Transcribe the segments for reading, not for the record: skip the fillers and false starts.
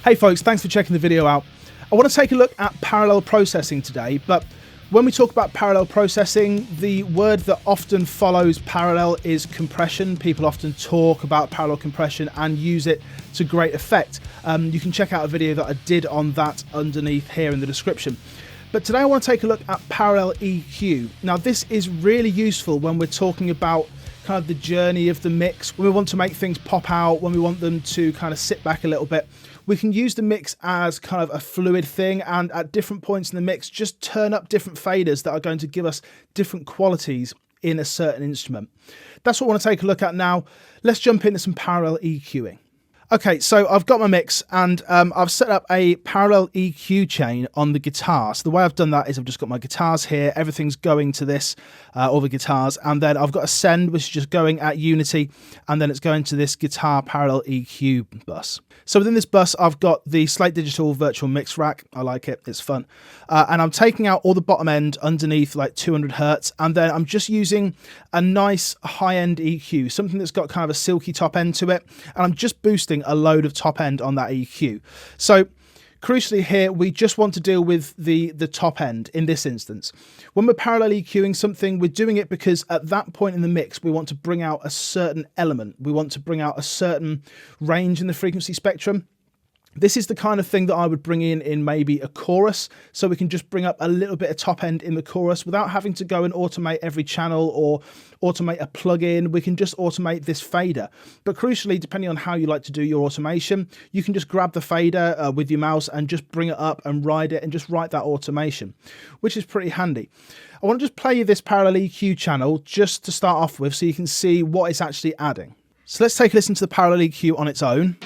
Hey folks, thanks for checking the video out. I want to take a look at parallel processing today, but when we talk about parallel processing, the word that often follows parallel is compression. People often talk about parallel compression and use it to great effect. You can check out a video that I did on that underneath here in the description. But today I want to take a look at parallel EQ. Now this is really useful when we're talking about kind of the journey of the mix, when we want to make things pop out, when we want them to kind of sit back a little bit. We can use the mix as kind of a fluid thing, and at different points in the mix just turn up different faders that are going to give us different qualities in a certain instrument. That's what I want to take a look at now. Let's jump into some parallel EQing. Okay, so I've got my mix and I've set up a parallel EQ chain on the guitar. So the way I've done that is I've just got my guitars here, everything's going to this, all the guitars, and then I've got a send which is just going at unity, and then it's going to this guitar parallel EQ bus. So within this bus I've got the Slate Digital virtual mix rack. I like it, it's fun. And I'm taking out all the bottom end underneath like 200 Hertz, and then I'm just using a nice high-end EQ, something that's got kind of a silky top end to it, and I'm just boosting a load of top end on that EQ. So crucially here, we just want to deal with the top end in this instance. When we're parallel EQing something, we're doing it because at that point in the mix, we want to bring out a certain element. We want to bring out a certain range in the frequency spectrum. This is the kind of thing that I would bring in maybe a chorus, so we can just bring up a little bit of top end in the chorus without having to go and automate every channel or automate a plugin. We can just automate this fader. But crucially, depending on how you like to do your automation, you can just grab the fader with your mouse and just bring it up and ride it and just write that automation, which is pretty handy. I want to just play you this parallel EQ channel just to start off with so you can see what it's actually adding. So let's take a listen to the parallel EQ on its own.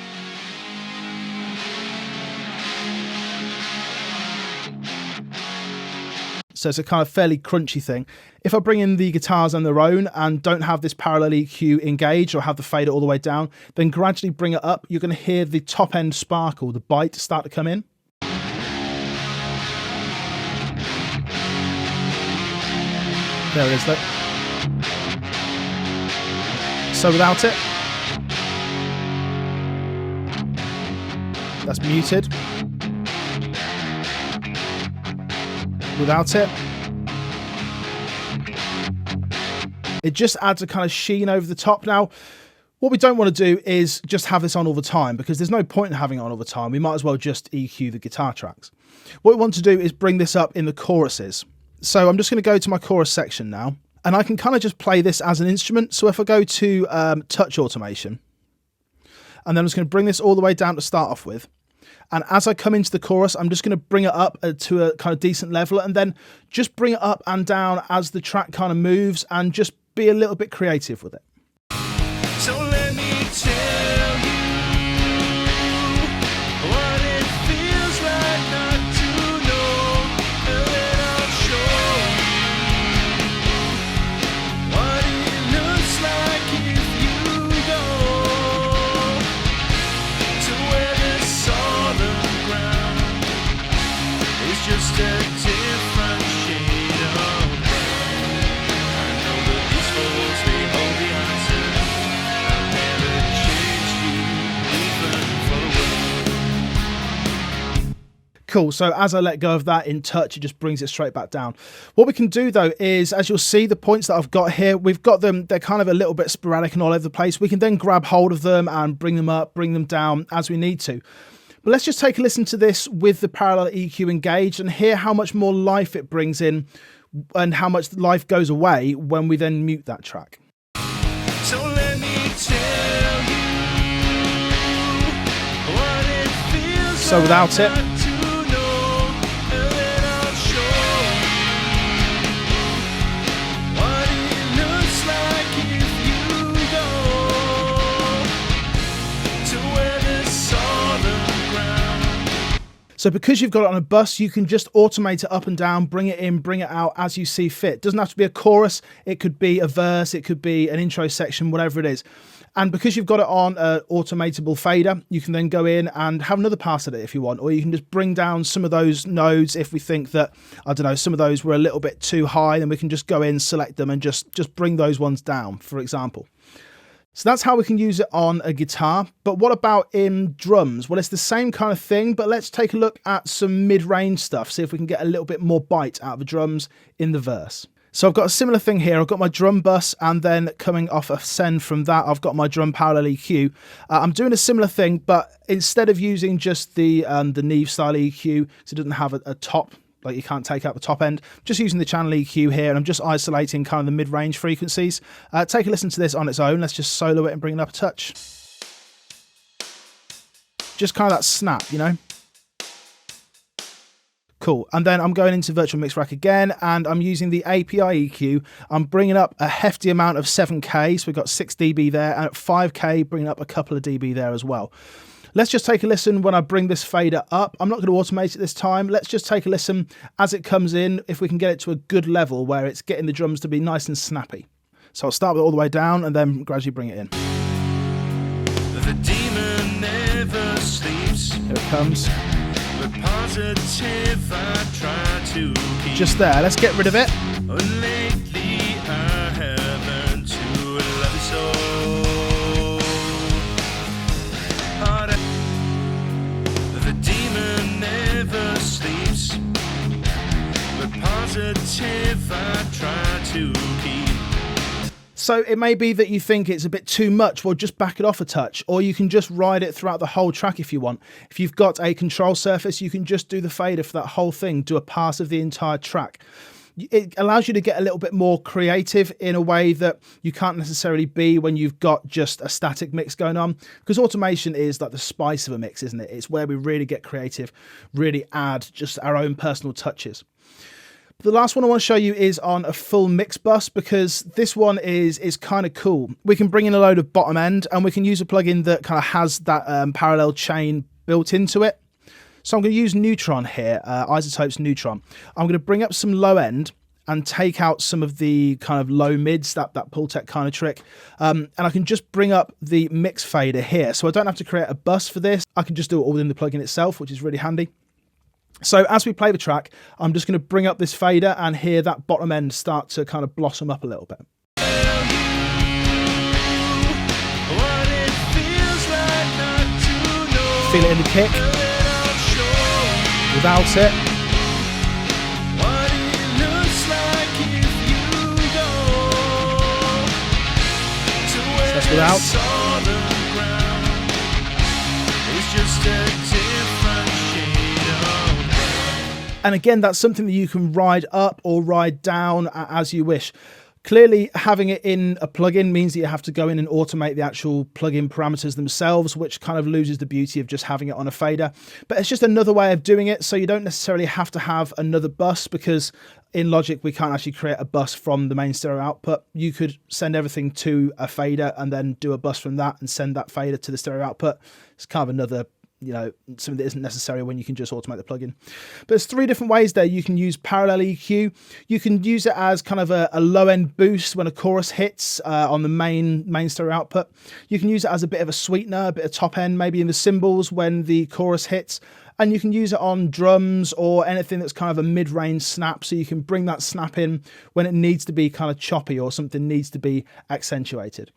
So it's a kind of fairly crunchy thing. If I bring in the guitars on their own and don't have this parallel EQ engaged or have the fader all the way down, then gradually bring it up, you're going to hear the top end sparkle, the bite, start to come in. There it is, look. So without it, that's muted. Without it, it just adds a kind of sheen over the top. Now, what we don't want to do is just have this on all the time, because there's no point in having it on all the time. We might as well just EQ the guitar tracks. What we want to do is bring this up in the choruses. So I'm just going to go to my chorus section now, and I can kind of just play this as an instrument. So if I go to touch automation, and then I'm just going to bring this all the way down to start off with. And as I come into the chorus, I'm just going to bring it up to a kind of decent level, and then just bring it up and down as the track kind of moves, and just be a little bit creative with it. So let me tell you what it feels like not to know, and then I'll show you what it looks like if you go to where the solid ground is just a different shade of brown. I know that these folks, they hold the answer. I've never changed you, even for the world. Cool, so as I let go of that in touch, it just brings it straight back down. What we can do though is, as you'll see, the points that I've got here, we've got them, they're kind of a little bit sporadic and all over the place. We can then grab hold of them and bring them up, bring them down as we need to. But let's just take a listen to this with the parallel EQ engaged and hear how much more life it brings in and how much life goes away when we then mute that track. So let me tell you what it feels So without it, like not to know, and then I'll show you what it looks like if you go to where the solid ground. so because you've got it on a bus, you can just automate it up and down, bring it in, bring it out as you see fit. It doesn't have to be a chorus, it could be a verse, it could be an intro section, whatever it is. And because you've got it on an automatable fader, you can then go in and have another pass at it if you want, or you can just bring down some of those nodes if we think that, I don't know, some of those were a little bit too high, then we can just go in, select them and just bring those ones down, for example. So that's how we can use it on a guitar. But what about in drums? Well, it's the same kind of thing, but let's take a look at some mid-range stuff, see if we can get a little bit more bite out of the drums in the verse. So I've got a similar thing here. I've got my drum bus, and then coming off a send from that, I've got my drum parallel EQ. I'm doing a similar thing, but instead of using just the Neve style EQ, because it doesn't have a top, like you can't take out the top end, just using the channel EQ here, and I'm just isolating kind of the mid-range frequencies. Take a listen to this on its own. Let's just solo it and bring it up a touch. Just kind of that snap, you know? Cool. And then I'm going into Virtual Mix Rack again, and I'm using the API EQ. I'm bringing up a hefty amount of 7K, so we've got 6 dB there, and at 5K, bringing up a couple of dB there as well. Let's just take a listen when I bring this fader up. I'm not going to automate it this time. Let's just take a listen as it comes in, if we can get it to a good level where it's getting the drums to be nice and snappy. So I'll start with it all the way down and then gradually bring it in. The demon never sleeps. Here it comes. But positive I try to keep. Just there. Let's get rid of it. Lately I have learned to love you so. The demon never sleeps, but positive I try to keep. So it may be that you think it's a bit too much, well, just back it off a touch, or you can just ride it throughout the whole track if you want. If you've got a control surface, you can just do the fader for that whole thing, do a pass of the entire track. It allows you to get a little bit more creative in a way that you can't necessarily be when you've got just a static mix going on, because automation is like the spice of a mix, isn't it? It's where we really get creative, really add just our own personal touches. The last one I want to show you is on a full mix bus, because this one is kind of cool. We can bring in a load of bottom end, and we can use a plugin that kind of has that parallel chain built into it. So I'm going to use Neutron here, Isotope's Neutron. I'm going to bring up some low end and take out some of the kind of low mids, that Pultec kind of trick. And I can just bring up the mix fader here. So I don't have to create a bus for this. I can just do it all within the plugin itself, which is really handy. So as we play the track, I'm just going to bring up this fader and hear that bottom end start to kind of blossom up a little bit. Feel it in the kick. Without it. So that's without. And again, that's something that you can ride up or ride down as you wish. Clearly, having it in a plugin means that you have to go in and automate the actual plugin parameters themselves, which kind of loses the beauty of just having it on a fader. But it's just another way of doing it, so you don't necessarily have to have another bus, because in Logic, we can't actually create a bus from the main stereo output. You could send everything to a fader and then do a bus from that and send that fader to the stereo output. It's kind of another, you know, something that isn't necessary when you can just automate the plugin. But there's 3 different ways there. You can use parallel EQ. You can use it as kind of a low-end boost when a chorus hits on the main stereo output. You can use it as a bit of a sweetener, a bit of top end, maybe in the cymbals when the chorus hits. And you can use it on drums or anything that's kind of a mid-range snap, so you can bring that snap in when it needs to be kind of choppy or something needs to be accentuated.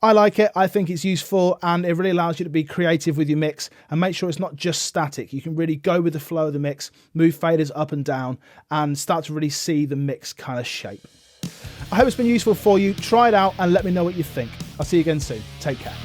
I like it, I think it's useful, and it really allows you to be creative with your mix and make sure it's not just static. You can really go with the flow of the mix, move faders up and down, and start to really see the mix kind of shape. I hope it's been useful for you. Try it out and let me know what you think. I'll see you again soon. Take care.